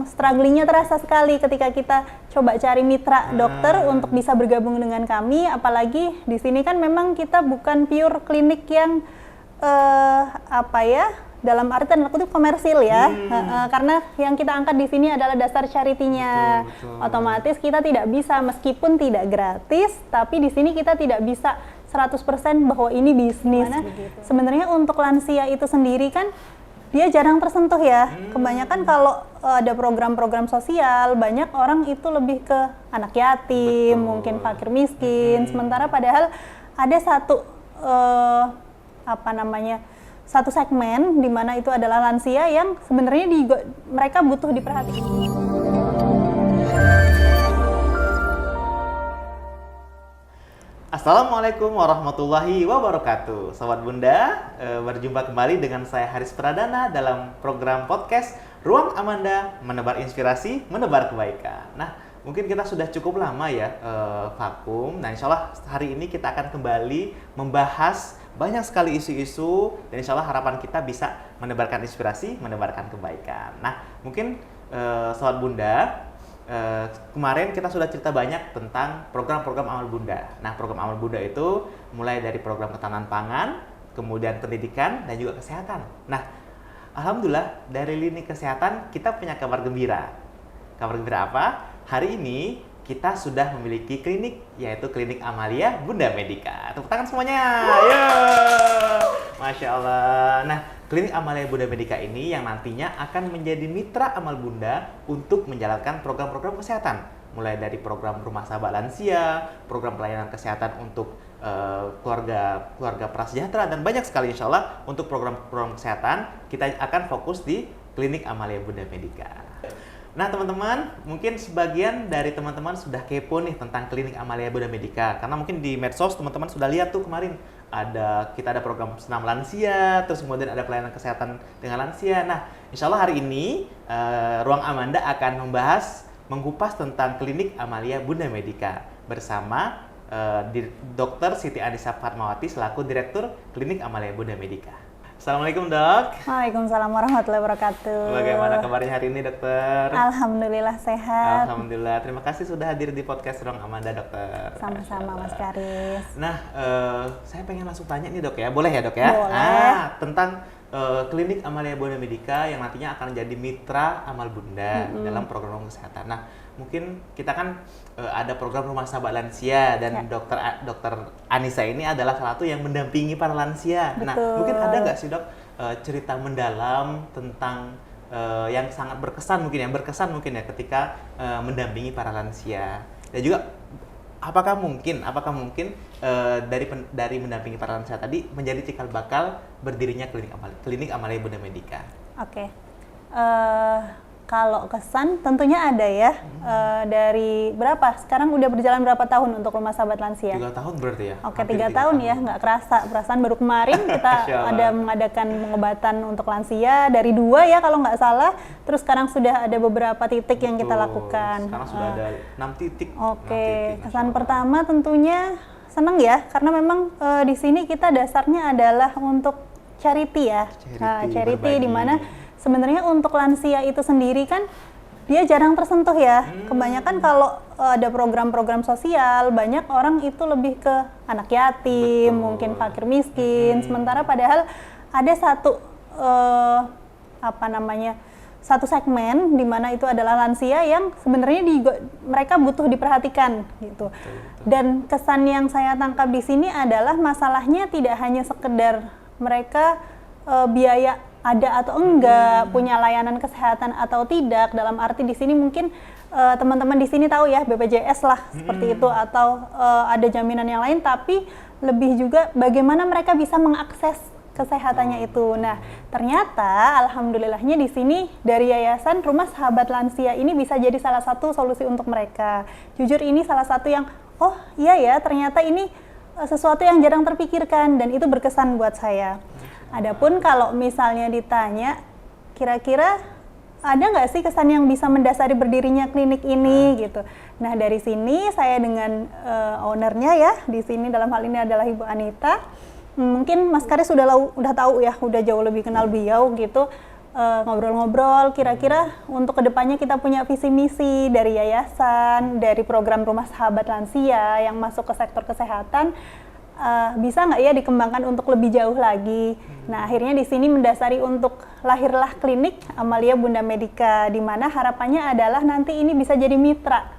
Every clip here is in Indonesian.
memang strugglingnya terasa sekali ketika kita coba cari mitra dokter untuk bisa bergabung dengan kami, apalagi di sini kan memang kita bukan pure klinik yang dalam arti tanda kutip komersil ya, karena yang kita angkat di sini adalah dasar charity-nya. Betul. Otomatis kita tidak bisa, meskipun tidak gratis, tapi di sini kita tidak bisa 100% bahwa ini bisnis. Sebenarnya untuk lansia itu sendiri kan dia jarang tersentuh ya. Kebanyakan kalau ada program-program sosial, banyak orang itu lebih ke anak yatim, mungkin fakir miskin. Sementara padahal ada satu segmen di mana itu adalah lansia yang sebenarnya mereka butuh diperhatikan. Assalamualaikum warahmatullahi wabarakatuh. Sobat Bunda, berjumpa kembali dengan saya Haris Pradana dalam program podcast Ruang Amanda, menebar inspirasi, menebar kebaikan. Nah, mungkin kita sudah cukup lama ya vakum. Nah, insya Allah hari ini kita akan kembali membahas banyak sekali isu-isu, dan insya Allah harapan kita bisa menebarkan inspirasi, menebarkan kebaikan. Nah, mungkin Sobat Bunda, kemarin kita sudah cerita banyak tentang program-program Amal Bunda. Nah, program Amal Bunda itu mulai dari program ketahanan pangan, kemudian pendidikan, dan juga kesehatan. Nah, alhamdulillah dari lini kesehatan kita punya kabar gembira. Kabar gembira apa? Hari ini kita sudah memiliki klinik, yaitu Klinik Amalia Bunda Medica. Tepuk tangan semuanya. Masya Allah. Nah, Klinik Amalia Bunda Medica ini yang nantinya akan menjadi mitra Amal Bunda untuk menjalankan program-program kesehatan. Mulai dari program rumah sahabat lansia, program pelayanan kesehatan untuk keluarga prasejahtera, dan banyak sekali insya Allah untuk program-program kesehatan kita akan fokus di Klinik Amalia Bunda Medica. Nah teman-teman, mungkin sebagian dari teman-teman sudah kepo nih tentang Klinik Amalia Bunda Medica, karena mungkin di medsos teman-teman sudah lihat tuh kemarin kita ada program senam lansia, terus kemudian ada pelayanan kesehatan dengan lansia. Nah, insya Allah hari ini Ruang Amanda akan mengupas tentang Klinik Amalia Bunda Medica bersama Dr. Siti Anissa Fatmawati selaku Direktur Klinik Amalia Bunda Medica. Assalamualaikum dok. Waalaikumsalam warahmatullahi wabarakatuh. Bagaimana kabarnya hari ini dokter? Alhamdulillah sehat. Alhamdulillah. Terima kasih sudah hadir di podcast Ruang Amanda dokter. Sama-sama Mas Karis. Nah, saya pengen langsung tanya nih dok ya, boleh ya dok ya? Boleh. Tentang Klinik Amalia Bunda Medica yang nantinya akan jadi mitra Amal Bunda dalam program kesehatan. Nah, mungkin kita kan ada program rumah sahabat lansia, dan dokter Anissa ini adalah salah satu yang mendampingi para lansia. Betul. Nah, mungkin ada nggak sih dok cerita mendalam tentang yang sangat berkesan mungkin ya ketika mendampingi para lansia, dan juga apakah mungkin dari mendampingi para lansia tadi menjadi cikal bakal berdirinya Klinik Amalia Bunda Medica? Oke. Kalau kesan tentunya ada ya. Dari sekarang udah berjalan berapa tahun untuk rumah sahabat lansia? 3 tahun berarti ya? Oke, 3 tahun ya, nggak kerasa. Perasaan baru kemarin kita ada mengadakan pengobatan untuk lansia dari 2 ya kalau nggak salah. Terus sekarang sudah ada beberapa titik yang kita lakukan. Sekarang sudah ada 6 titik. Oke, kesan pertama tentunya senang ya, karena memang di sini kita dasarnya adalah untuk charity ya. Charity di mana sebenarnya untuk lansia itu sendiri kan dia jarang tersentuh ya. Kebanyakan kalau ada program-program sosial, banyak orang itu lebih ke anak yatim, mungkin fakir miskin. Sementara padahal ada satu segmen di mana itu adalah lansia yang sebenarnya mereka butuh diperhatikan gitu. Dan kesan yang saya tangkap di sini adalah masalahnya tidak hanya sekedar mereka biaya ada atau enggak, punya layanan kesehatan atau tidak. Dalam arti di sini mungkin teman-teman di sini tahu ya BPJS lah seperti itu, atau ada jaminan yang lain, tapi lebih juga bagaimana mereka bisa mengakses kesehatannya itu. Nah, ternyata alhamdulillahnya di sini dari Yayasan Rumah Sahabat Lansia ini bisa jadi salah satu solusi untuk mereka. Jujur ini salah satu yang iya ya, ternyata ini sesuatu yang jarang terpikirkan, dan itu berkesan buat saya. Adapun kalau misalnya ditanya, kira-kira ada nggak sih kesan yang bisa mendasari berdirinya klinik ini gitu. Nah, dari sini saya dengan ownernya ya, di sini dalam hal ini adalah Ibu Anita. Mungkin Mas Karis udah tahu ya, udah jauh lebih kenal beliau gitu. ngobrol-ngobrol kira-kira untuk kedepannya kita punya visi misi dari yayasan, dari program Rumah Sahabat Lansia yang masuk ke sektor kesehatan, bisa nggak ya dikembangkan untuk lebih jauh lagi. Nah akhirnya di sini mendasari untuk lahirlah klinik Amalia Bunda Medica, di mana harapannya adalah nanti ini bisa jadi mitra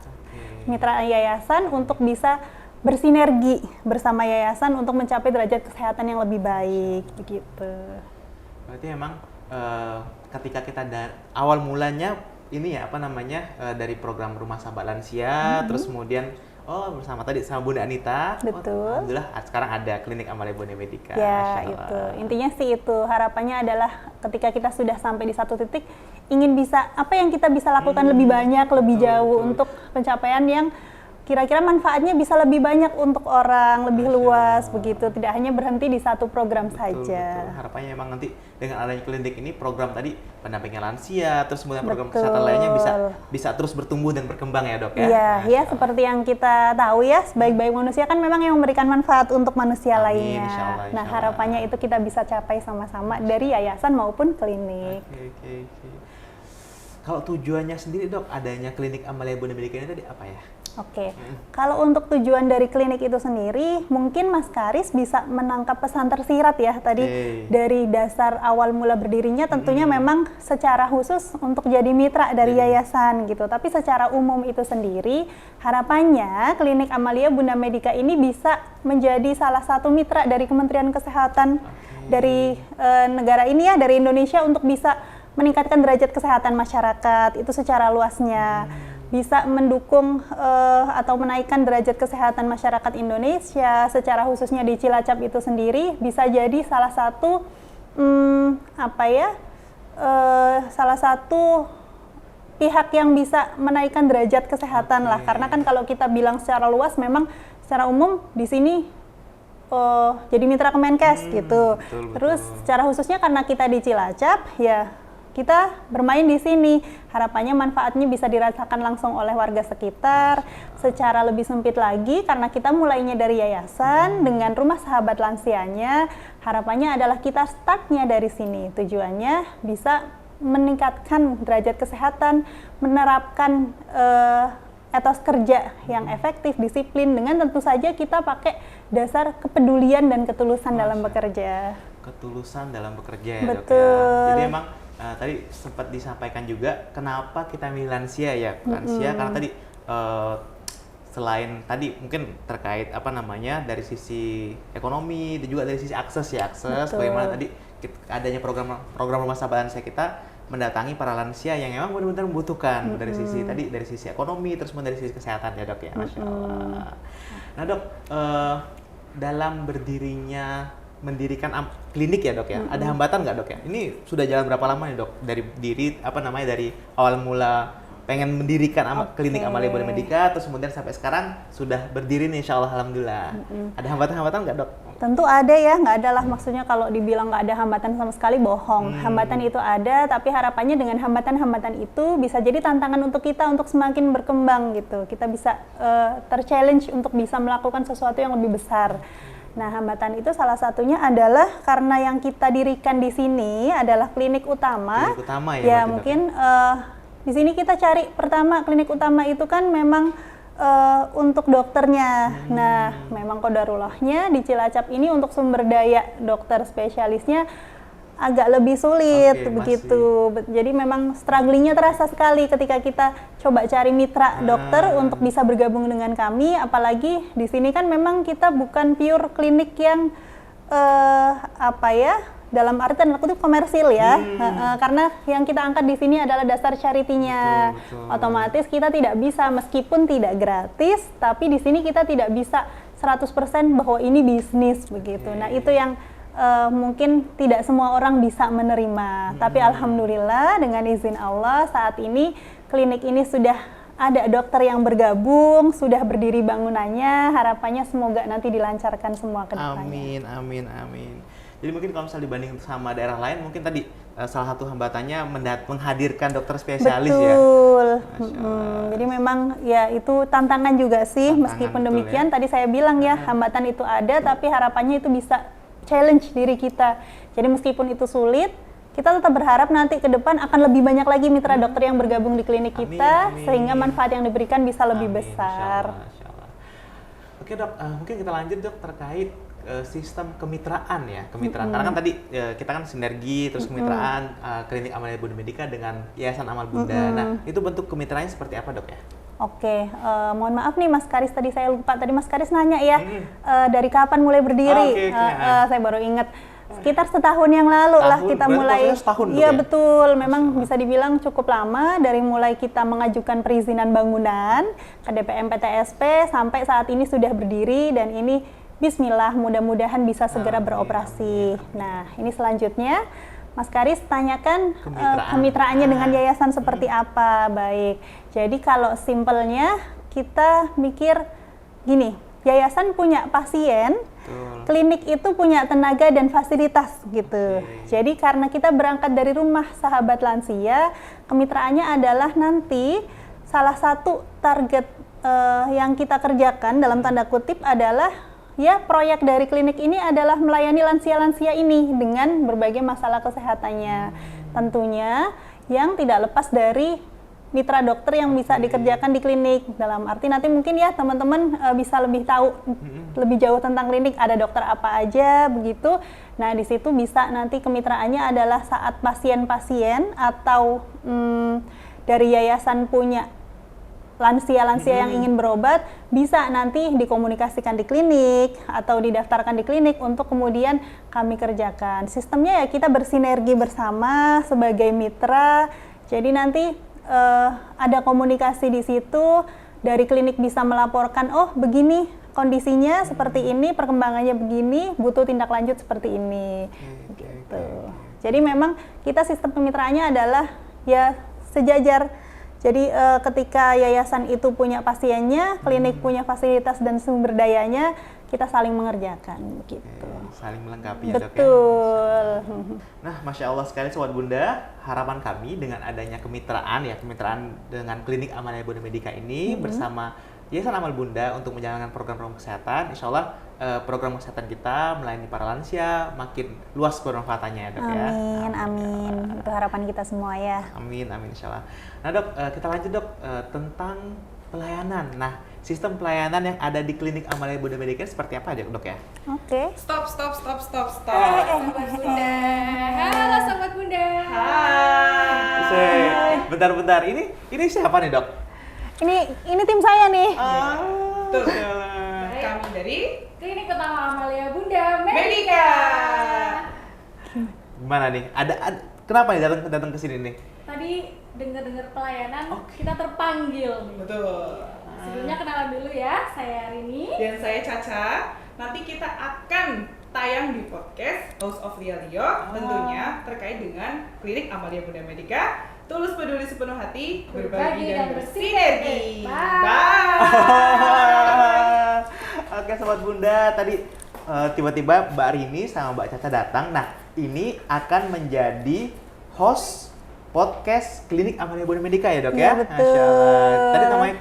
yayasan untuk bisa bersinergi bersama yayasan untuk mencapai derajat kesehatan yang lebih baik begitu. Berarti memang ketika kita awal mulanya ini ya dari program Rumah Sahabat Lansia, terus kemudian bersama tadi sama Bunda Anita. Betul. Alhamdulillah sekarang ada klinik Amalia Bunda Medica. Ya itu intinya sih itu, harapannya adalah ketika kita sudah sampai di satu titik ingin bisa apa yang kita bisa lakukan lebih banyak, lebih jauh untuk pencapaian yang kira-kira manfaatnya bisa lebih banyak untuk orang, lebih luas begitu, tidak hanya berhenti di satu program saja. Betul. Harapannya memang nanti dengan adanya klinik ini, program tadi pendampingan lansia, terus kemudian program kesehatan lainnya bisa terus bertumbuh dan berkembang ya dok ya? Iya, ya seperti yang kita tahu ya, sebaik-baik manusia kan memang yang memberikan manfaat untuk manusia lainnya. Insya Allah. Nah harapannya itu kita bisa capai sama-sama dari yayasan maupun klinik. Oke. Kalau tujuannya sendiri dok, adanya klinik Amalia Bunda Medica ini tadi apa ya? Oke, kalau untuk tujuan dari klinik itu sendiri, mungkin Mas Karis bisa menangkap pesan tersirat ya tadi dari dasar awal mula berdirinya tentunya memang secara khusus untuk jadi mitra dari yayasan gitu. Tapi secara umum itu sendiri, harapannya klinik Amalia Bunda Medica ini bisa menjadi salah satu mitra dari Kementerian Kesehatan dari negara ini ya, dari Indonesia untuk bisa meningkatkan derajat kesehatan masyarakat itu secara luasnya. Bisa mendukung atau menaikkan derajat kesehatan masyarakat Indonesia secara khususnya di Cilacap itu sendiri bisa jadi salah satu salah satu pihak yang bisa menaikkan derajat kesehatan lah, karena kan kalau kita bilang secara luas memang secara umum di sini jadi mitra Kemenkes gitu. Betul. Terus secara khususnya karena kita di Cilacap ya kita bermain di sini, harapannya manfaatnya bisa dirasakan langsung oleh warga sekitar. Secara lebih sempit lagi, karena kita mulainya dari yayasan dengan Rumah Sahabat Lansianya, harapannya adalah kita startnya dari sini. Tujuannya bisa meningkatkan derajat kesehatan, menerapkan etos kerja yang efektif, disiplin, dengan tentu saja kita pakai dasar kepedulian dan ketulusan dalam bekerja. Ketulusan dalam bekerja ya Betul. dok ya. Jadi emang tadi sempat disampaikan juga kenapa kita milih lansia ya, karena tadi selain tadi mungkin terkait dari sisi ekonomi dan juga dari sisi akses bagaimana tadi adanya program Rumah Sahabat Lansia kita mendatangi para lansia yang memang benar-benar membutuhkan dari sisi ekonomi terus dari sisi kesehatan ya dok ya. Masya Allah. Nah dok, dalam mendirikan klinik ya dok ya, ada hambatan nggak dok ya? Ini sudah jalan berapa lama nih dok? Dari awal mula pengen mendirikan klinik Amalia Bunda Medica, terus kemudian sampai sekarang sudah berdiri nih, insya Allah, alhamdulillah. Ada hambatan-hambatan nggak dok? Tentu ada ya, nggak ada lah, maksudnya kalau dibilang nggak ada hambatan sama sekali bohong. Hambatan itu ada, tapi harapannya dengan hambatan-hambatan itu bisa jadi tantangan untuk kita untuk semakin berkembang gitu. Kita bisa ter-challenge untuk bisa melakukan sesuatu yang lebih besar. Nah, hambatan itu salah satunya adalah karena yang kita dirikan di sini adalah klinik utama. Klinik utama ya? Ya, mungkin di sini kita cari pertama klinik utama itu kan memang untuk dokternya. Nah, memang qadarullahnya di Cilacap ini untuk sumber daya dokter spesialisnya agak lebih sulit begitu. Jadi memang strugglingnya terasa sekali ketika kita coba cari mitra dokter untuk bisa bergabung dengan kami. Apalagi di sini kan memang kita bukan pure klinik yang dalam arti tanda kutip komersil ya. Karena yang kita angkat di sini adalah dasar charity-nya. Betul. Otomatis kita tidak bisa, meskipun tidak gratis, tapi di sini kita tidak bisa 100% bahwa ini bisnis begitu. Nah, itu yang mungkin tidak semua orang bisa menerima, tapi alhamdulillah dengan izin Allah saat ini klinik ini sudah ada dokter yang bergabung, sudah berdiri bangunannya, harapannya semoga nanti dilancarkan semua ke depannya. Amin. Jadi mungkin kalau misalnya dibanding sama daerah lain, mungkin tadi salah satu hambatannya menghadirkan dokter spesialis. Betul. Jadi memang ya itu tantangan juga sih, meskipun demikian tadi saya bilang ya hambatan itu ada, tapi harapannya itu bisa challenge diri kita. Jadi meskipun itu sulit, kita tetap berharap nanti ke depan akan lebih banyak lagi mitra dokter yang bergabung di klinik kita, sehingga manfaat yang diberikan bisa lebih besar. Insya Allah. Oke dok, mungkin kita lanjut dok terkait sistem kemitraan ya, karena kan tadi kita kan sinergi terus kemitraan Klinik Amalia Bunda Medika dengan Yayasan Amal Bunda. Nah itu bentuk kemitraannya seperti apa dok ya? Oke, mohon maaf nih Mas Karis, tadi saya lupa, tadi Mas Karis nanya ya, dari kapan mulai berdiri? Saya baru ingat, sekitar setahun yang lalu lah kita mulai. Iya betul, memang bisa dibilang cukup lama, dari mulai kita mengajukan perizinan bangunan ke DPM PTSP sampai saat ini sudah berdiri, dan ini bismillah mudah-mudahan bisa segera beroperasi. Nah ini selanjutnya Mas Karis tanyakan kemitraannya dengan yayasan seperti apa. Baik, jadi kalau simpelnya kita mikir gini, yayasan punya pasien, klinik itu punya tenaga dan fasilitas gitu. Jadi karena kita berangkat dari rumah sahabat lansia, kemitraannya adalah nanti salah satu target yang kita kerjakan dalam tanda kutip adalah ya, proyek dari klinik ini adalah melayani lansia-lansia ini dengan berbagai masalah kesehatannya. Tentunya yang tidak lepas dari mitra dokter yang bisa dikerjakan di klinik. Dalam arti nanti mungkin ya teman-teman bisa lebih tahu lebih jauh tentang klinik, ada dokter apa aja begitu. Nah, di situ bisa nanti kemitraannya adalah saat pasien-pasien atau dari yayasan punya lansia-lansia yang ingin berobat, bisa nanti dikomunikasikan di klinik atau didaftarkan di klinik untuk kemudian kami kerjakan. Sistemnya ya kita bersinergi bersama sebagai mitra, jadi nanti ada komunikasi di situ, dari klinik bisa melaporkan, oh begini kondisinya seperti ini, perkembangannya begini, butuh tindak lanjut seperti ini. Gitu. Jadi memang kita sistem kemitraannya adalah ya sejajar. Jadi ketika yayasan itu punya pasiennya, klinik punya fasilitas dan sumber dayanya, kita saling mengerjakan begitu. Saling melengkapi ya dok ya? Betul. Nah, Masya Allah sekali Sobat Bunda, harapan kami dengan adanya kemitraan dengan Klinik Amalia Bunda Medika ini bersama Yayasan Amal Bunda untuk menjalankan program-program kesehatan, insya Allah program kesehatan kita melayani para lansia makin luas bermanfaatannya ya dok ya. Amin. Itu harapan kita semua ya. Amin, insya Allah. Nah dok, kita lanjut dok tentang pelayanan. Nah, sistem pelayanan yang ada di Klinik Amalia Bunda Medika seperti apa aja dok ya? Oke. Stop. Sobat Bunda. Halo Sobat Bunda. Hai. Bentar. Ini siapa nih dok? Ini tim saya nih. Kami dari Klinik Utama Amalia Bunda Medika. Gimana nih? Ada kenapa nih datang ke sini nih? Tadi dengar pelayanan, kita terpanggil nih. Betul. Sebelumnya kenalan dulu ya, saya Rini. Dan saya Caca. Nanti kita akan tayang di podcast House of Lialio, tentunya terkait dengan Klinik Amalia Bunda Medika. Tulus peduli sepenuh hati, berbagi dan bersinergi. Bye. Oke Sobat Bunda, tadi tiba-tiba Mbak Rini sama Mbak Caca datang. Nah, ini akan menjadi host podcast Klinik Amalia Bunda Medika ya dok ya? Iya betul. Tadi namanya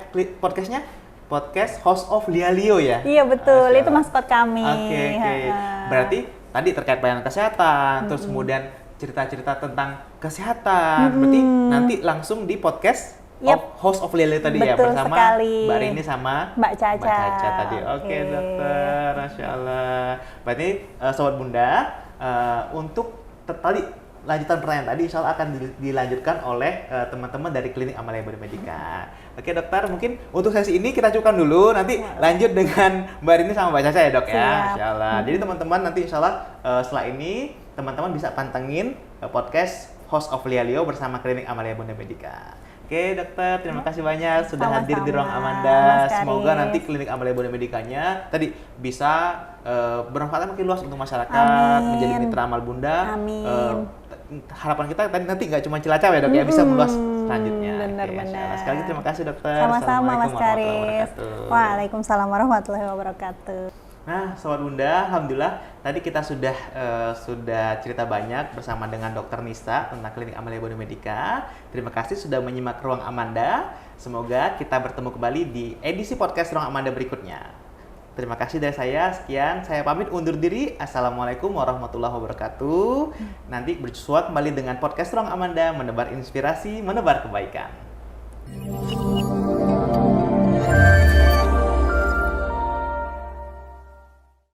podcastnya podcast House of Lialio ya? Iya betul, itu maskot kami. Oke. Berarti tadi terkait pelayanan kesehatan, terus kemudian cerita-cerita tentang kesehatan. Berarti nanti langsung di podcast House of Lialio tadi. Betul ya bersama sekali. Mbak Rini sama Mbak Caca tadi. Oke dokter, Masya Allah. Berarti Sobat Bunda, untuk tadi lanjutan pertanyaan tadi insya Allah akan dilanjutkan oleh teman-teman dari Klinik Amalia Bunda Medika. Oke dokter, mungkin untuk sesi ini kita cukupkan dulu, nanti lanjut dengan Mbak Rini sama Mbak Caca ya dok ya. Insya Allah. Jadi teman-teman nanti insya Allah setelah ini teman-teman bisa pantengin podcast House of Lialio bersama Klinik Amalia Bunda Medika. Oke dokter, terima kasih banyak sudah hadir di ruang Amanda. Semoga nanti Klinik Amalia Bunda Medikanya tadi bisa bermanfaat makin luas untuk masyarakat, menjadi mitra Amal Bunda. Harapan kita nanti nggak cuma Cilacap ya dok ya, bisa meluas selanjutnya. Benar. Sekali lagi terima kasih dokter. Sama-sama Mas Karis. Waalaikumsalam warahmatullahi wabarakatuh. Nah, Sobat Bunda, alhamdulillah tadi kita sudah cerita banyak bersama dengan Dr. Nisa tentang Klinik Amalia Bunda Medika. Terima kasih sudah menyimak Ruang Amanda. Semoga kita bertemu kembali di edisi podcast Ruang Amanda berikutnya. Terima kasih dari saya. Sekian, saya pamit undur diri. Assalamualaikum warahmatullahi wabarakatuh. Nanti berjumpa kembali dengan podcast Ruang Amanda, menebar inspirasi, menebar kebaikan.